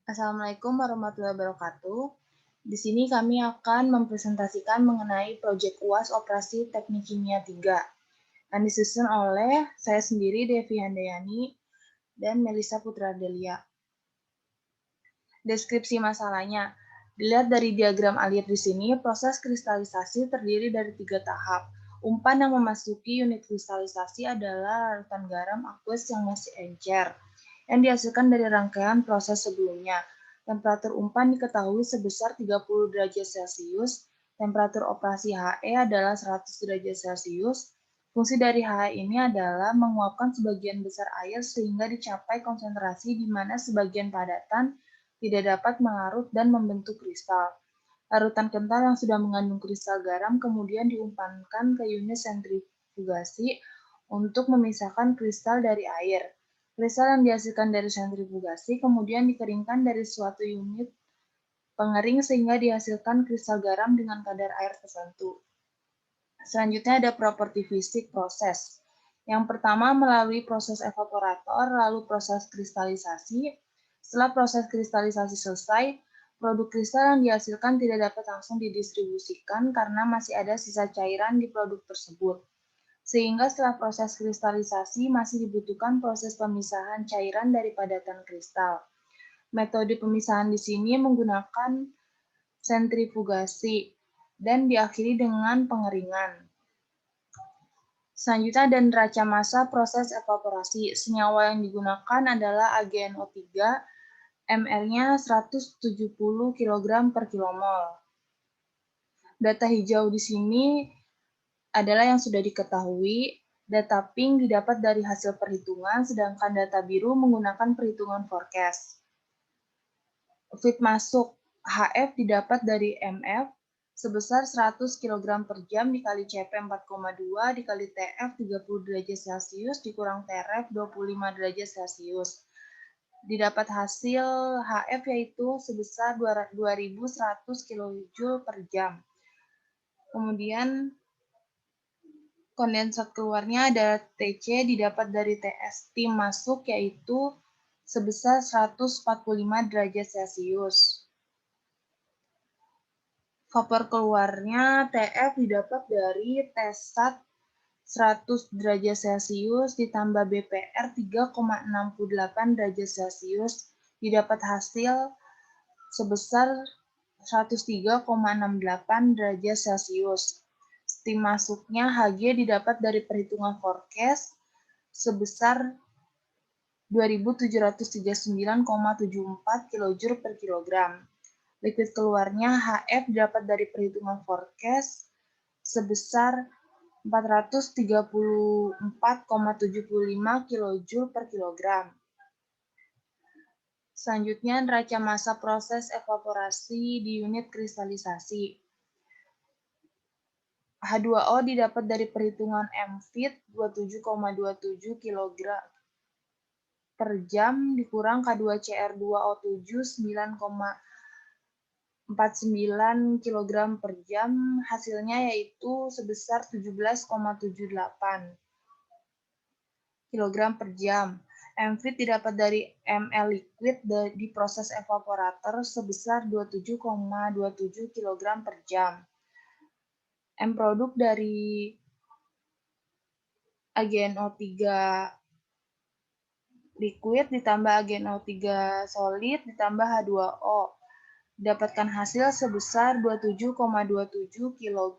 Assalamualaikum warahmatullahi wabarakatuh. Di sini kami akan mempresentasikan mengenai proyek UAS Operasi Teknik Kimia 3 yang disusun oleh saya sendiri, Devi Handayani, dan Melisa Putradelia. Deskripsi masalahnya. Dilihat dari diagram alir di sini, proses kristalisasi terdiri dari 3 tahap. Umpan yang memasuki unit kristalisasi adalah larutan garam aqueous yang masih encer, yang dihasilkan dari rangkaian proses sebelumnya. Temperatur umpan diketahui sebesar 30 derajat Celcius, temperatur operasi HE adalah 100 derajat Celcius. Fungsi dari HE ini adalah menguapkan sebagian besar air sehingga dicapai konsentrasi di mana sebagian padatan tidak dapat mengarut dan membentuk kristal. Larutan kental yang sudah mengandung kristal garam kemudian diumpankan ke unit sentrifugasi untuk memisahkan kristal dari air. Kristal yang dihasilkan dari sentrifugasi kemudian dikeringkan dari suatu unit pengering sehingga dihasilkan kristal garam dengan kadar air tertentu. Selanjutnya ada properti fisik proses. Yang pertama melalui proses evaporator, lalu proses kristalisasi. Setelah proses kristalisasi selesai, produk kristal yang dihasilkan tidak dapat langsung didistribusikan karena masih ada sisa cairan di produk tersebut. Sehingga setelah proses kristalisasi masih dibutuhkan proses pemisahan cairan dari padatan kristal. Metode pemisahan di sini menggunakan sentrifugasi dan diakhiri dengan pengeringan. Selanjutnya ada neraca massa proses evaporasi. Senyawa yang digunakan adalah AgNO3, mR-nya 170 kg per kilomol. Data hijau di sini adalah yang sudah diketahui. Data pink didapat dari hasil perhitungan, sedangkan data biru menggunakan perhitungan forecast. Feed masuk HF didapat dari MF sebesar 100 kg per jam dikali CP 4,2 dikali TF 30 derajat Celcius dikurang TRF 25 derajat Celcius. Didapat hasil HF yaitu sebesar 2100 kJ per jam. Kemudian kondensat keluarnya ada TC didapat dari TS tim masuk yaitu sebesar 145 derajat Celcius. Vapor keluarnya TF didapat dari Tsat 100 derajat Celcius ditambah BPR 3,68 derajat Celcius didapat hasil sebesar 103,68 derajat Celcius. Steam masuknya Hg didapat dari perhitungan forecast sebesar 2739,74 kJ per kilogram. Liquid keluarnya HF dapat dari perhitungan forecast sebesar 434,75 kJ per kilogram. Selanjutnya, neraca massa proses evaporasi di unit kristalisasi. H2O didapat dari perhitungan mFit 27,27 kg per jam dikurang K2CR2O7 9,49 kg per jam, hasilnya yaitu sebesar 17,78 kg per jam. mFit didapat dari ml liquid di proses evaporator sebesar 27,27 kg per jam. M produk dari AgNO3 liquid ditambah AgNO3 solid ditambah H2O. Dapatkan hasil sebesar 27,27 kg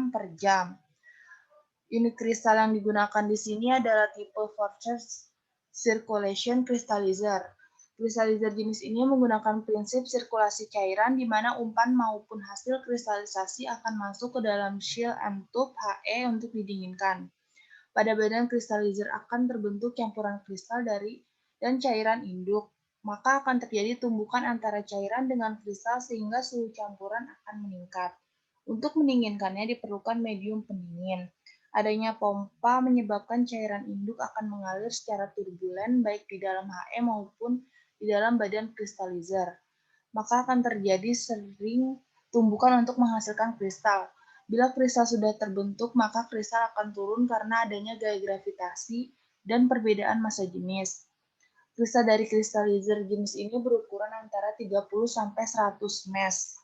per jam. Unit kristal yang digunakan di sini adalah tipe Forced Circulation Crystallizer. Crystallizer jenis ini menggunakan prinsip sirkulasi cairan di mana umpan maupun hasil kristalisasi akan masuk ke dalam shield and tube HE untuk didinginkan. Pada badan kristalizer akan terbentuk campuran kristal dari dan cairan induk, maka akan terjadi tumbukan antara cairan dengan kristal sehingga suhu campuran akan meningkat. Untuk mendinginkannya diperlukan medium pendingin. Adanya pompa menyebabkan cairan induk akan mengalir secara turbulen baik di dalam HE maupun di dalam badan kristalizer. Maka akan terjadi sering tumbukan untuk menghasilkan kristal. Bila kristal sudah terbentuk, maka kristal akan turun karena adanya gaya gravitasi dan perbedaan massa jenis. Kristal dari kristalizer jenis ini berukuran antara 30 sampai 100 mesh.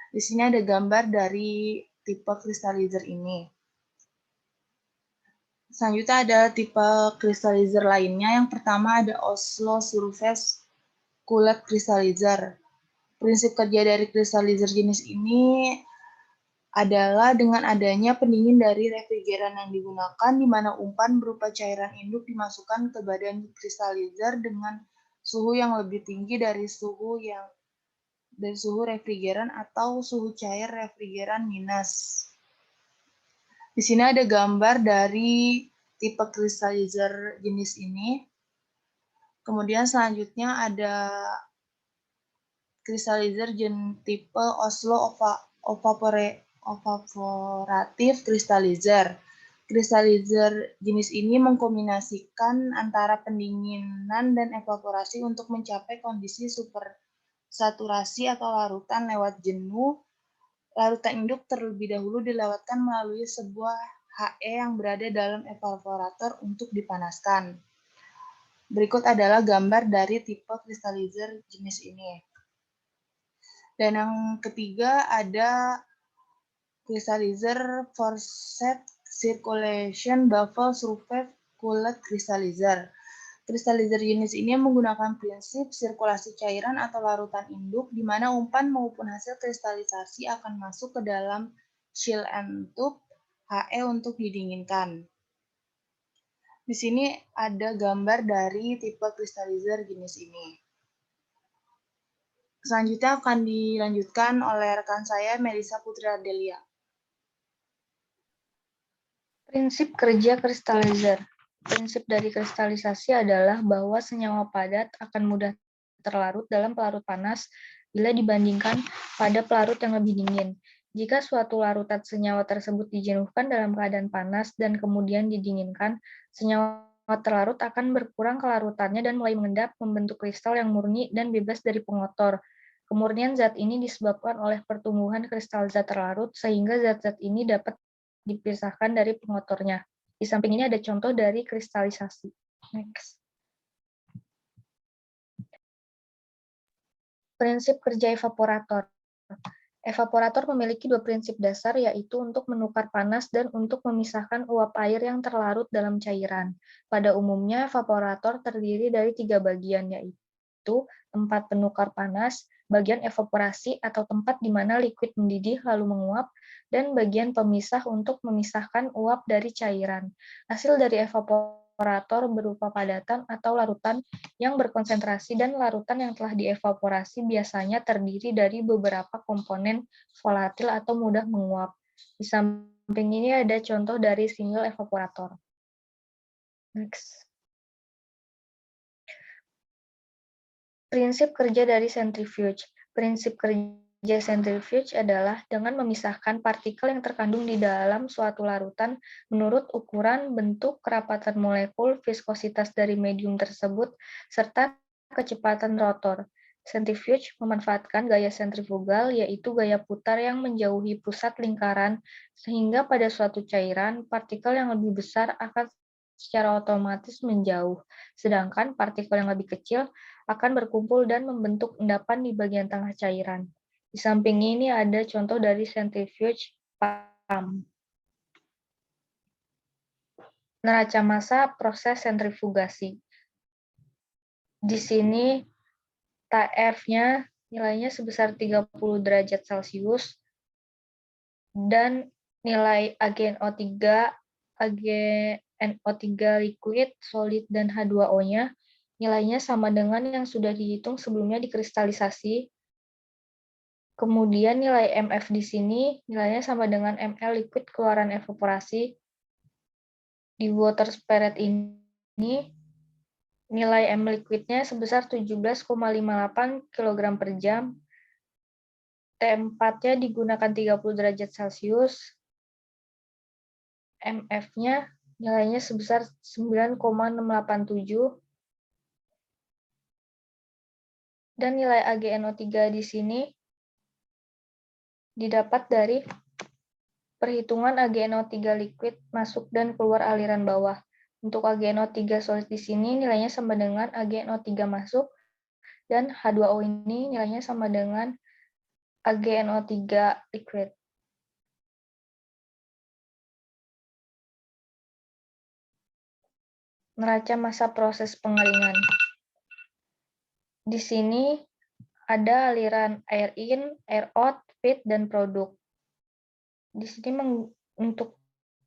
Di sini ada gambar dari tipe kristalizer ini. Selanjutnya ada tipe kristalizer lainnya. Yang pertama ada Oslo Surface Cooled Crystallizer. Prinsip kerja dari kristalizer jenis ini adalah dengan adanya pendingin dari refrigeran yang digunakan, di mana umpan berupa cairan induk dimasukkan ke badan kristalizer dengan suhu yang lebih tinggi dari suhu refrigeran atau suhu cair refrigeran minus. Di sini ada gambar dari tipe kristalizer jenis ini. Kemudian selanjutnya ada kristalizer tipe Oslo evaporative crystallizer. Kristalizer jenis ini mengkombinasikan antara pendinginan dan evaporasi untuk mencapai kondisi supersaturasi atau larutan lewat jenuh. Larutan induk terlebih dahulu dilewatkan melalui sebuah HE yang berada dalam evaporator untuk dipanaskan. Berikut adalah gambar dari tipe kristalizer jenis ini. Dan yang ketiga ada kristalizer forced circulation bubble surface cooled crystallizer. Kristalizer jenis ini menggunakan prinsip sirkulasi cairan atau larutan induk, di mana umpan maupun hasil kristalisasi akan masuk ke dalam shield and tube HE untuk didinginkan. Di sini ada gambar dari tipe kristalizer jenis ini. Selanjutnya akan dilanjutkan oleh rekan saya, Melissa Putri Ardelia. Prinsip kerja kristalizer. Prinsip dari kristalisasi adalah bahwa senyawa padat akan mudah terlarut dalam pelarut panas bila dibandingkan pada pelarut yang lebih dingin. Jika suatu larutan senyawa tersebut dijenuhkan dalam keadaan panas dan kemudian didinginkan, senyawa terlarut akan berkurang kelarutannya dan mulai mengendap, membentuk kristal yang murni dan bebas dari pengotor. Kemurnian zat ini disebabkan oleh pertumbuhan kristal zat terlarut, sehingga zat-zat ini dapat dipisahkan dari pengotornya. Di samping ini ada contoh dari kristalisasi. Next. Prinsip kerja evaporator. Evaporator memiliki dua prinsip dasar, yaitu untuk menukar panas dan untuk memisahkan uap air yang terlarut dalam cairan. Pada umumnya, evaporator terdiri dari 3 bagian, yaitu tempat penukar panas, bagian evaporasi atau tempat di mana liquid mendidih lalu menguap, dan bagian pemisah untuk memisahkan uap dari cairan. Hasil dari evaporator berupa padatan atau larutan yang berkonsentrasi, dan larutan yang telah dievaporasi biasanya terdiri dari beberapa komponen volatil atau mudah menguap. Di samping ini ada contoh dari single evaporator. Next. Prinsip kerja dari centrifuge. Prinsip kerja centrifuge adalah dengan memisahkan partikel yang terkandung di dalam suatu larutan menurut ukuran, bentuk, kerapatan molekul, viskositas dari medium tersebut, serta kecepatan rotor. Centrifuge memanfaatkan gaya sentrifugal, yaitu gaya putar yang menjauhi pusat lingkaran, sehingga pada suatu cairan, partikel yang lebih besar akan secara otomatis menjauh, sedangkan partikel yang lebih kecil akan berkumpul dan membentuk endapan di bagian tengah cairan. Di samping ini ada contoh dari centrifuge pump. Neraca massa proses sentrifugasi. Di sini TF-nya nilainya sebesar 30 derajat Celcius dan nilai AgNO3, AgNO3 liquid, solid, dan H2O-nya nilainya sama dengan yang sudah dihitung sebelumnya dikristalisasi. Kemudian nilai MF di sini nilainya sama dengan ml liquid keluaran evaporasi. Di water spirit ini nilai M liquidnya sebesar 17,58 kg per jam. T4-nya digunakan 30 derajat Celcius. MF-nya nilainya sebesar 9,687. Dan nilai AgNO3 di sini didapat dari perhitungan AgNO3 liquid masuk dan keluar aliran bawah. Untuk AgNO3 solid di sini nilainya sama dengan AgNO3 masuk, dan H2O ini nilainya sama dengan AgNO3 liquid. Neraca masa proses pengeringan. Di sini ada aliran air in, air out, feed, dan produk. Di sini untuk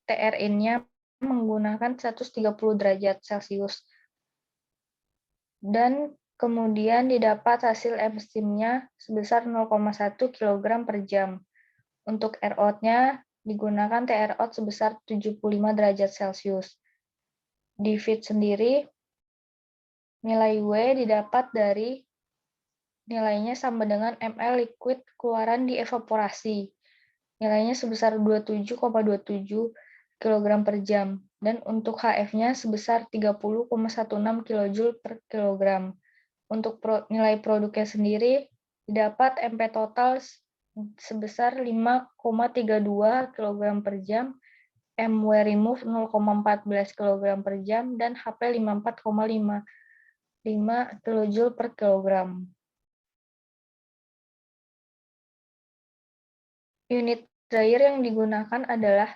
TRN-nya menggunakan 130 derajat Celcius. Dan kemudian didapat hasil enzimnya sebesar 0,1 kg per jam. Untuk air out-nya digunakan TR out sebesar 75 derajat Celcius. Di feed sendiri, nilai W didapat dari nilainya sama dengan ml liquid keluaran di evaporasi. Nilainya sebesar 27,27 kg per jam. Dan untuk HF-nya sebesar 30,16 kJ per kilogram. Untuk nilai produknya sendiri, didapat MP total sebesar 5,32 kg per jam, MW remove 0,14 kg per jam, dan HP 54,55 kJ per kilogram. Unit dryer yang digunakan adalah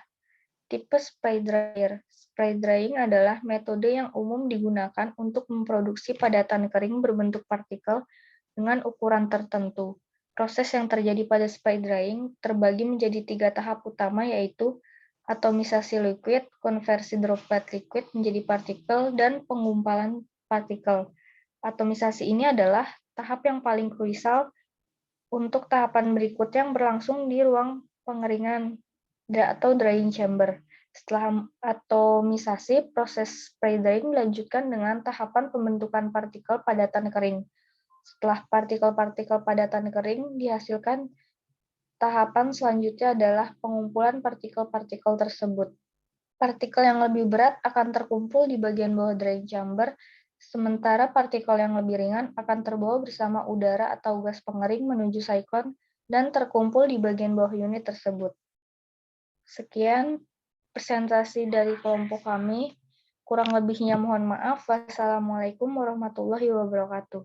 tipe spray dryer. Spray drying adalah metode yang umum digunakan untuk memproduksi padatan kering berbentuk partikel dengan ukuran tertentu. Proses yang terjadi pada spray drying terbagi menjadi 3 tahap utama, yaitu atomisasi liquid, konversi droplet liquid menjadi partikel, dan penggumpalan partikel. Atomisasi ini adalah tahap yang paling krusial untuk tahapan berikut yang berlangsung di ruang pengeringan atau drying chamber. Setelah atomisasi, proses spray drying dilanjutkan dengan tahapan pembentukan partikel padatan kering. Setelah partikel-partikel padatan kering dihasilkan, tahapan selanjutnya adalah pengumpulan partikel-partikel tersebut. Partikel yang lebih berat akan terkumpul di bagian bawah drying chamber, sementara partikel yang lebih ringan akan terbawa bersama udara atau gas pengering menuju siklon dan terkumpul di bagian bawah unit tersebut. Sekian presentasi dari kelompok kami. Kurang lebihnya mohon maaf. Wassalamualaikum warahmatullahi wabarakatuh.